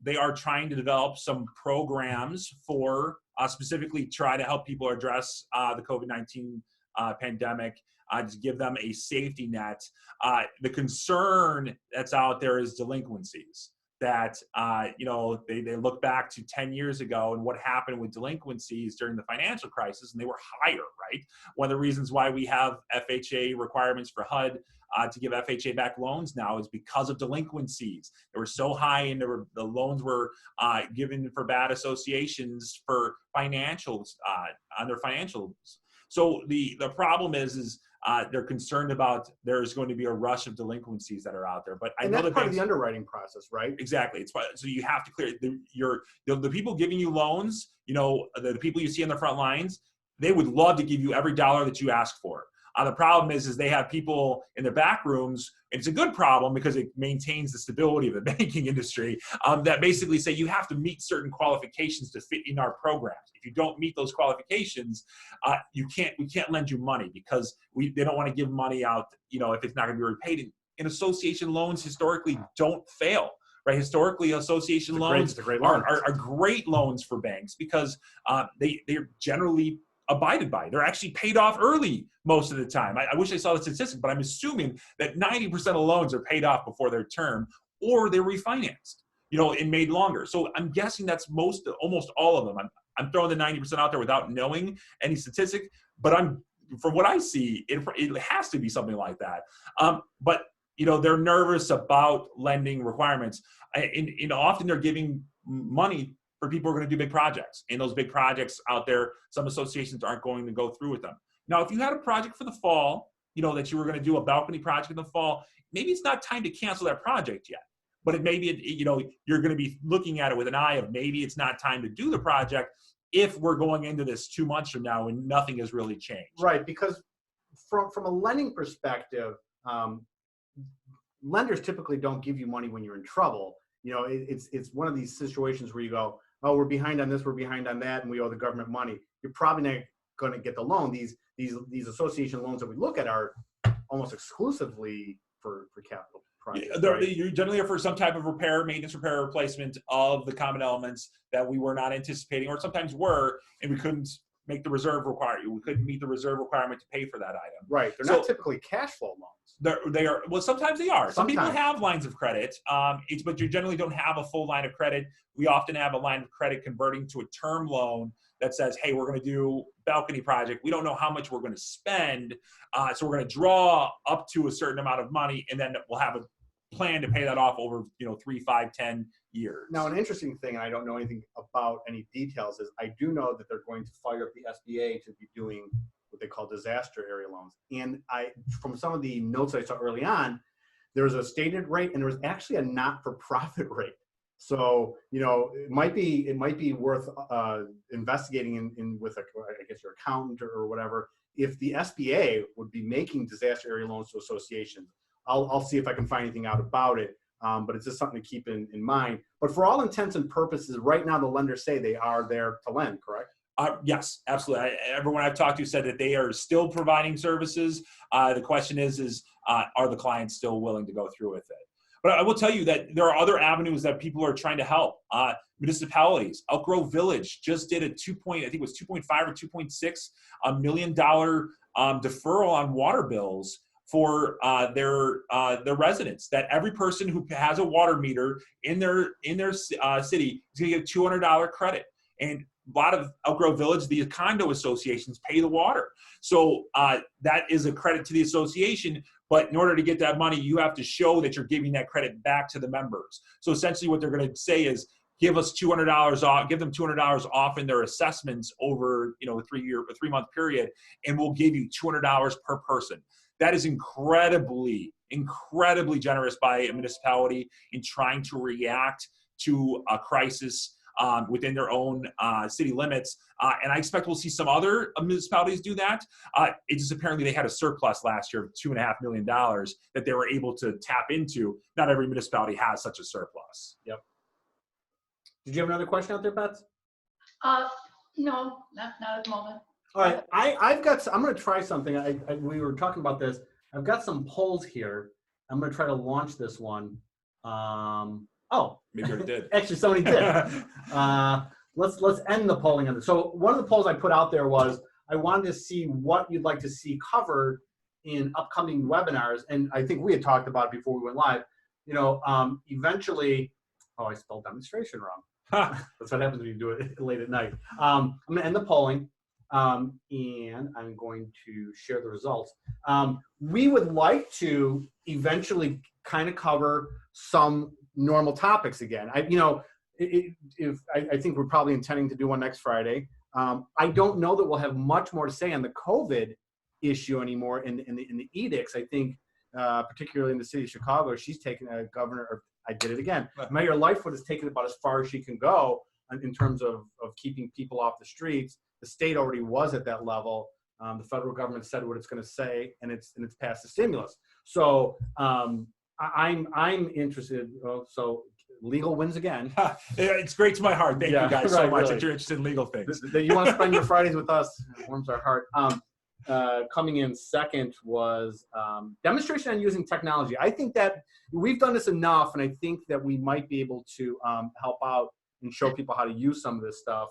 they are trying to develop some programs for specifically try to help people address the COVID-19 pandemic, to give them a safety net. The concern that's out there is delinquencies. That they look back to 10 years ago and what happened with delinquencies during the financial crisis, and they were higher, right? One of the reasons why we have FHA requirements for HUD to give FHA back loans now is because of delinquencies. They were so high, and the loans were given for bad associations for financials on their financials. So the problem is they're concerned about there's going to be a rush of delinquencies that are out there. But I know that's part of the underwriting process, right? Exactly. So you have to clear the people giving you loans. The people you see on the front lines, they would love to give you every dollar that you ask for. The problem is they have people in the back rooms, and it's a good problem because it maintains the stability of the banking industry, that basically say you have to meet certain qualifications to fit in our programs. If you don't meet those qualifications, we can't lend you money because they don't want to give money out, if it's not going to be repaid. And association loans historically don't fail. Right, historically, association loans are great loans for banks because they're generally abided by. They're actually paid off early most of the time. I wish I saw the statistic, but I'm assuming that 90% of loans are paid off before their term, or they're refinanced, and made longer. So I'm guessing that's almost all of them. I'm throwing the 90% out there without knowing any statistic, but from what I see, it has to be something like that. But they're nervous about lending requirements, and often they're giving money for people who are going to do big projects. And those big projects out there, some associations aren't going to go through with them. Now, if you had a project for the fall, that you were going to do a balcony project in the fall, maybe it's not time to cancel that project yet. But you're going to be looking at it with an eye of maybe it's not time to do the project if we're going into this 2 months from now and nothing has really changed. Right, because from a lending perspective, lenders typically don't give you money when you're in trouble. It's one of these situations where you go, oh, we're behind on this, we're behind on that, and we owe the government money. You're probably not going to get the loan. These association loans that we look at are almost exclusively for capital projects. Yeah, you generally are for some type of maintenance, repair, replacement of the common elements that we were not anticipating, or sometimes were, and we couldn't make the reserve requirement. We couldn't meet the reserve requirement to pay for that item. Right. They're not typically cash flow loans. They are. Well, sometimes they are. Some Sometimes. people have lines of credit, but you generally don't have a full line of credit. We often have a line of credit converting to a term loan that says, hey, we're going to do balcony project. We don't know how much we're going to spend, so we're going to draw up to a certain amount of money, and then we'll have a plan to pay that off over 3, 5, 10 years. Now, an interesting thing, and I don't know anything about any details, is I do know that they're going to fire up the SBA to be doing what they call disaster area loans. And from some of the notes I saw early on, there was a stated rate and there was actually a not-for-profit rate. So, it might be worth investigating in with I guess your accountant or whatever, if the SBA would be making disaster area loans to associations. I'll see if I can find anything out about it. But it's just something to keep in mind. But for all intents and purposes, right now the lenders say they are there to lend, correct? Yes, absolutely. Everyone I've talked to said that they are still providing services. The question is are the clients still willing to go through with it? But I will tell you that there are other avenues that people are trying to help. Municipalities, Elk Grove Village just did a 2.5 or 2.6 $million deferral on water bills for their residents. That every person who has a water meter in their city is going to get a $200 credit. And a lot of Elk Grove Village, the condo associations pay the water. So that is a credit to the association. But in order to get that money, you have to show that you're giving that credit back to the members. So essentially what they're going to say is, give us $200 off, give them $200 off in their assessments over a 3-month period, and we'll give you $200 per person. That is incredibly generous by a municipality in trying to react to a crisis within their own city limits. And I expect we'll see some other municipalities do that. It just apparently they had a surplus last year of $2.5 million that they were able to tap into. Not every municipality has such a surplus. Yep. Did you have another question out there, Beth? No, not at the moment. All right, I'm going to try something. We were talking about this. I've got some polls here, I'm going to try to launch this one. Maybe you already did. Actually, somebody did. Let's end the polling on this. So one of the polls I put out there was I wanted to see what you'd like to see covered in upcoming webinars, and I think we had talked about it before we went live. Eventually, I spelled demonstration wrong. That's what happens when you do it late at night. I'm going to end the polling, and I'm going to share the results. We would like to eventually kind of cover some normal topics again. I think we're probably intending to do one next Friday. I don't know that we'll have much more to say on the COVID issue anymore in the edicts. I think, particularly in the city of Chicago, she's taken a governor, or I did it again. Mayor Lightfoot has taken about as far as she can go in terms of keeping people off the streets. The state already was at that level. The federal government said what it's going to say, and it's passed the stimulus. So I'm interested. So legal wins again. It's great to my heart. Thank you guys so much really. That you're interested in legal things. That you want to spend your Fridays with us. It warms our heart. Coming in second was demonstration on using technology. I think that we've done this enough, and I think that we might be able to help out and show people how to use some of this stuff,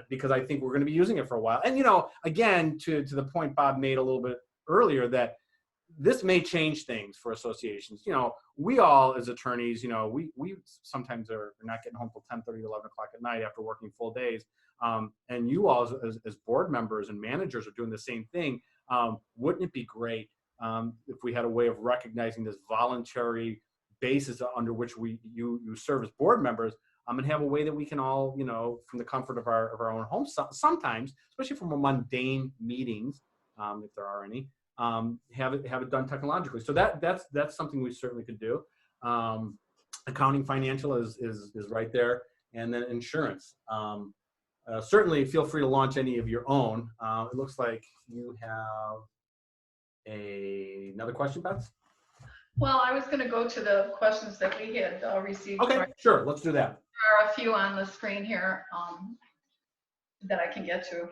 because I think we're going to be using it for a while. And, again, to the point Bob made a little bit earlier, that this may change things for associations. We all as attorneys, we sometimes are not getting home till 10:30, 11 o'clock at night after working full days. And you all as board members and managers are doing the same thing. Wouldn't it be great if we had a way of recognizing this voluntary basis under which you serve as board members, and have a way that we can all, from the comfort of our own homes, sometimes, especially from mundane meetings, if there are any, have it done technologically. So that's something we certainly could do. Accounting, financial is right there, and then insurance. Certainly feel free to launch any of your own. It looks like you have another question, Beth? Well, I was going to go to the questions that we had received. Okay, sure. Let's do that. There are a few on the screen here that I can get to.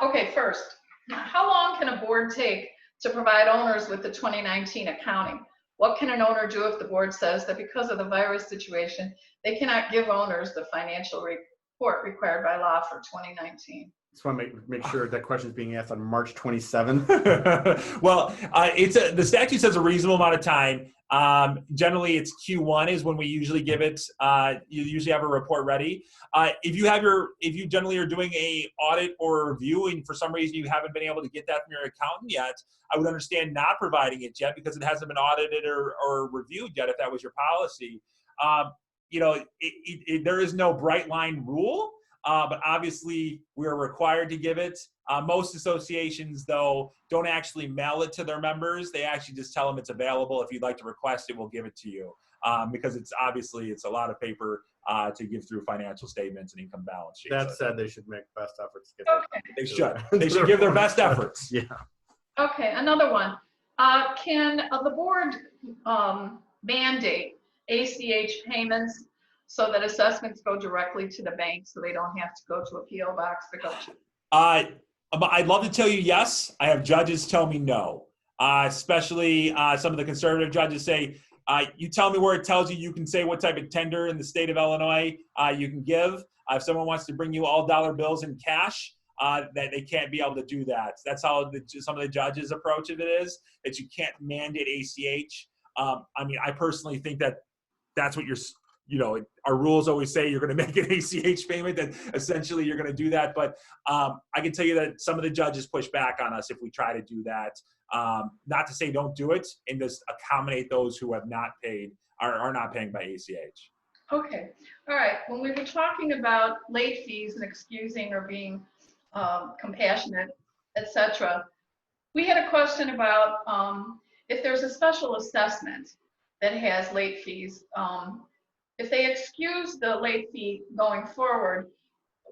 Okay, first, how long can a board take to provide owners with the 2019 accounting? What can an owner do if the board says that because of the virus situation, they cannot give owners the financial report required by law for 2019? Just want to make sure that question is being asked on March 27th. Well, the statute says a reasonable amount of time. Generally, it's Q1 is when we usually give it. You usually have a report ready. If you generally are doing a audit or review, and for some reason you haven't been able to get that from your accountant yet, I would understand not providing it yet because it hasn't been audited or reviewed yet. If that was your policy, there is no bright line rule. But obviously, we're required to give it. Most associations, though, don't actually mail it to their members. They actually just tell them it's available. If you'd like to request it, we'll give it to you. Because it's a lot of paper to give through financial statements and income balance sheets. That said, they should make best efforts to get Okay. They should. They should give their best efforts. Yeah. Okay, another one. Can the board mandate ACH payments so that assessments go directly to the bank so they don't have to go to a PO box to go to? I'd love to tell you yes. I have judges tell me no. Especially some of the conservative judges say, you tell me where it tells you you can say what type of tender in the state of Illinois you can give. If someone wants to bring you all dollar bills in cash, that they can't be able to do that. That's how some of the judges' approach of it is, that you can't mandate ACH. I personally think that's what our rules always say you're going to make an ACH payment, that essentially you're going to do that. But I can tell you that some of the judges push back on us if we try to do that. Not to say don't do it, and just accommodate those who have not paid, are not paying by ACH. Okay, all right. When we were talking about late fees and excusing or being compassionate, etc., we had a question about if there's a special assessment that has late fees, if they excuse the late fee going forward,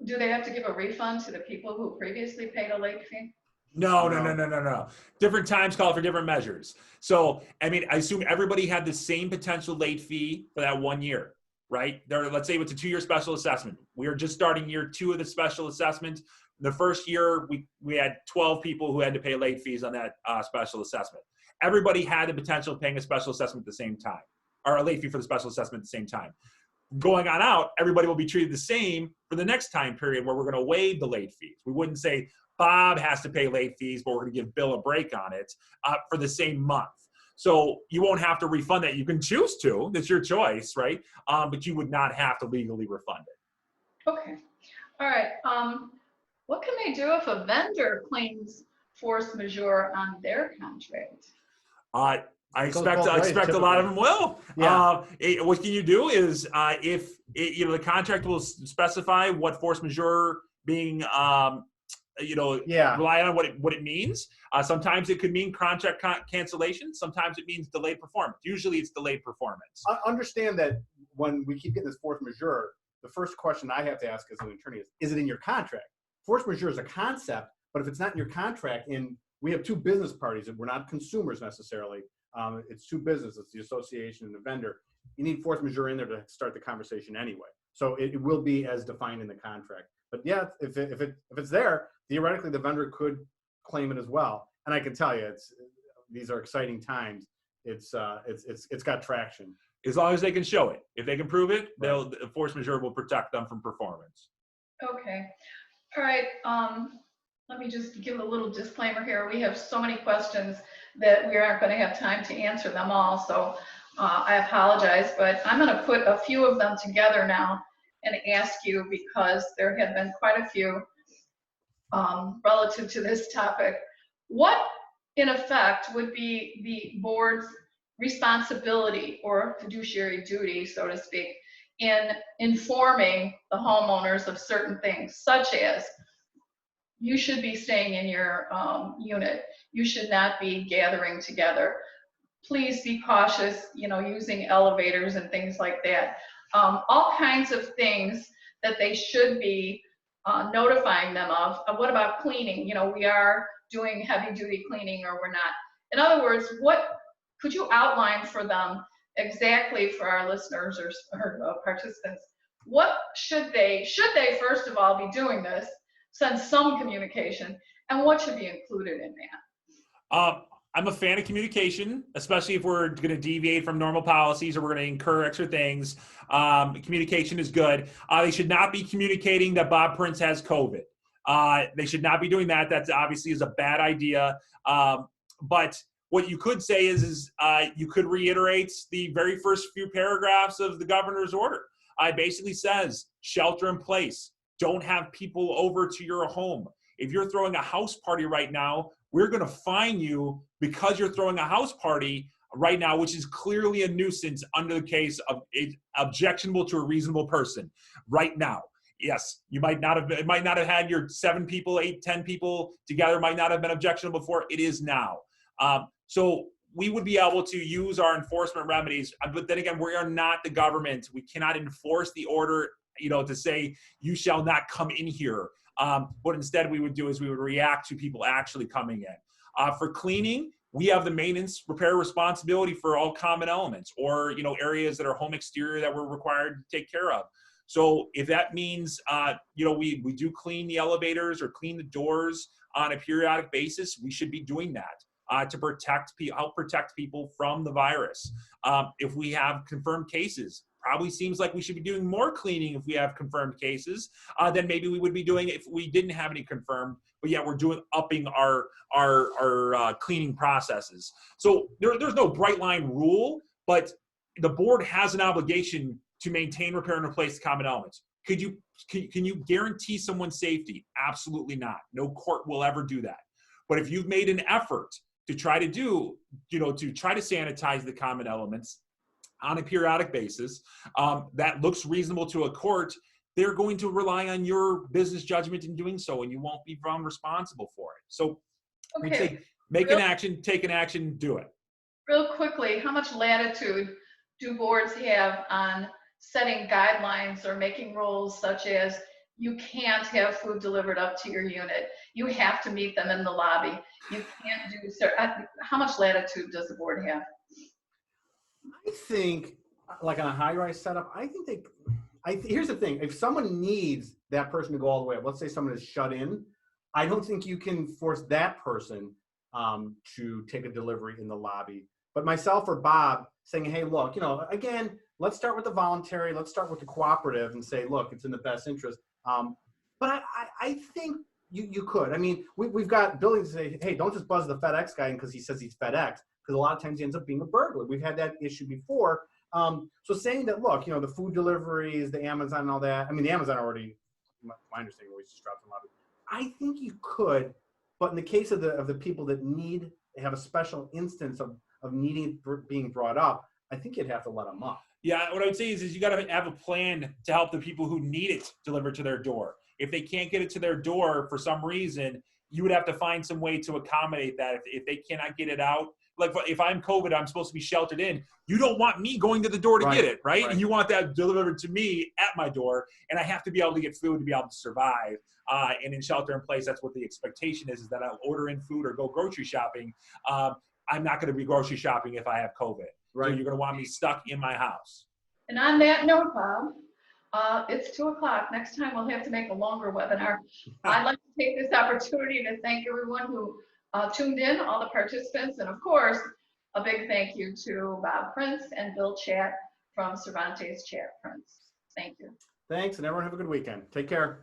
do they have to give a refund to the people who previously paid a late fee? No. Different times call for different measures. So, I assume everybody had the same potential late fee for that 1 year, right? Let's say it's a 2-year special assessment. We are just starting year 2 of the special assessment. The first year, we had 12 people who had to pay late fees on that special assessment. Everybody had the potential of paying a special assessment at the same time, or a late fee for the special assessment at the same time. Going on out, everybody will be treated the same for the next time period where we're going to waive the late fees. We wouldn't say Bob has to pay late fees, but we're going to give Bill a break on it for the same month. So you won't have to refund that. You can choose to. That's your choice, right? But you would not have to legally refund it. Okay. All right. What can they do if a vendor claims force majeure on their contract? It I goes expect both ways, a lot of them will. Yeah. What can you do is if the contract will specify what force majeure being Yeah. rely on what it means. Sometimes it could mean contract cancellation. Sometimes it means delayed performance. Usually it's delayed performance. I understand that when we keep getting this force majeure, the first question I have to ask as an attorney is it in your contract? Force majeure is a concept, but if it's not in your contract, and we have two business parties, and we're not consumers necessarily, it's two businesses, it's the association and the vendor. You need force majeure in there to start the conversation anyway. So it will be as defined in the contract. But yeah, if it's there, theoretically the vendor could claim it as well. And I can tell you, these are exciting times. It's got traction. As long as they can show it. If they can prove it, Right. force majeure will protect them from performance. Okay. All right. Let me just give a little disclaimer here. We have so many questions that we aren't going to have time to answer them all. So I apologize, but I'm going to put a few of them together now and ask you, because there have been quite a few relative to this topic. What, in effect, would be the board's responsibility or fiduciary duty, so to speak, in informing the homeowners of certain things, such as you should be staying in your unit, you should not be gathering together, please be cautious, using elevators and things like that. All kinds of things that they should be notifying them of. What about cleaning? We are doing heavy duty cleaning or we're not. In other words, what could you outline for them exactly, for our listeners or participants? What should they first of all be doing this, send some communication, and what should be included in that? I'm a fan of communication, especially if we're going to deviate from normal policies or we're going to incur extra things. Communication is good. They should not be communicating that Bob Prince has COVID. They should not be doing that. That obviously is a bad idea. But what you could say is you could reiterate the very first few paragraphs of the governor's order. It basically says, shelter in place. Don't have people over to your home. If you're throwing a house party right now, we're going to fine you because you're throwing a house party right now, which is clearly a nuisance under the case of objectionable to a reasonable person right now. Yes, it might not have had your 7 people, 8, 10 people together, might not have been objectionable before. It is now. So we would be able to use our enforcement remedies, but then again, we are not the government. We cannot enforce the order, to say you shall not come in here. What instead we would do is we would react to people actually coming in. For cleaning, we have the maintenance repair responsibility for all common elements or, areas that are home exterior that we're required to take care of. So if that means, we do clean the elevators or clean the doors on a periodic basis, we should be doing that. To help protect people from the virus. If we have confirmed cases, probably seems like we should be doing more cleaning if we have confirmed cases than maybe we would be doing if we didn't have any confirmed, but yet we're upping our cleaning processes. So there's no bright line rule, but the board has an obligation to maintain, repair, and replace common elements. Can you guarantee someone's safety? Absolutely not. No court will ever do that. But if you've made an effort to try to sanitize the common elements on a periodic basis, that looks reasonable to a court, they're going to rely on your business judgment in doing so, and you won't be found responsible for it. So we'd say, make an action, take an action, do it. Real quickly, how much latitude do boards have on setting guidelines or making rules such as you can't have food delivered up to your unit, you have to meet them in the lobby, you can't do, how much latitude does the board have? I think, like on a high-rise setup, I think Here's the thing: if someone needs that person to go all the way up, let's say someone is shut in, I don't think you can force that person to take a delivery in the lobby. But myself or Bob saying, hey, look, again, let's start with the voluntary, let's start with the cooperative and say, look, it's in the best interest. But I think you could. I mean, we've got buildings that say, hey, don't just buzz the FedEx guy in because he says he's FedEx, because a lot of times he ends up being a burglar. We've had that issue before. So saying that, look, the food deliveries, the Amazon and all that, I mean, the Amazon already, my understanding, always just drops in the lobby. I think you could, but in the case of the people that have a special instance of needing being brought up, I think you'd have to let them up. Yeah, what I would say is you got to have a plan to help the people who need it delivered to their door. If they can't get it to their door for some reason, you would have to find some way to accommodate that. If they cannot get it out, like if I'm COVID, I'm supposed to be sheltered in. You don't want me going to the door to get it, right? And you want that delivered to me at my door, and I have to be able to get food to be able to survive. And in shelter in place, that's what the expectation is that I'll order in food or go grocery shopping. I'm not going to be grocery shopping if I have COVID. Right. So you're going to want me stuck in my house. And on that note, Bob, it's 2:00. Next time we'll have to make a longer webinar. I'd like to take this opportunity to thank everyone who tuned in, all the participants, and of course, a big thank you to Bob Prince and Bill Chat from Cervantes Chat Prince. Thank you. Thanks, and everyone have a good weekend. Take care.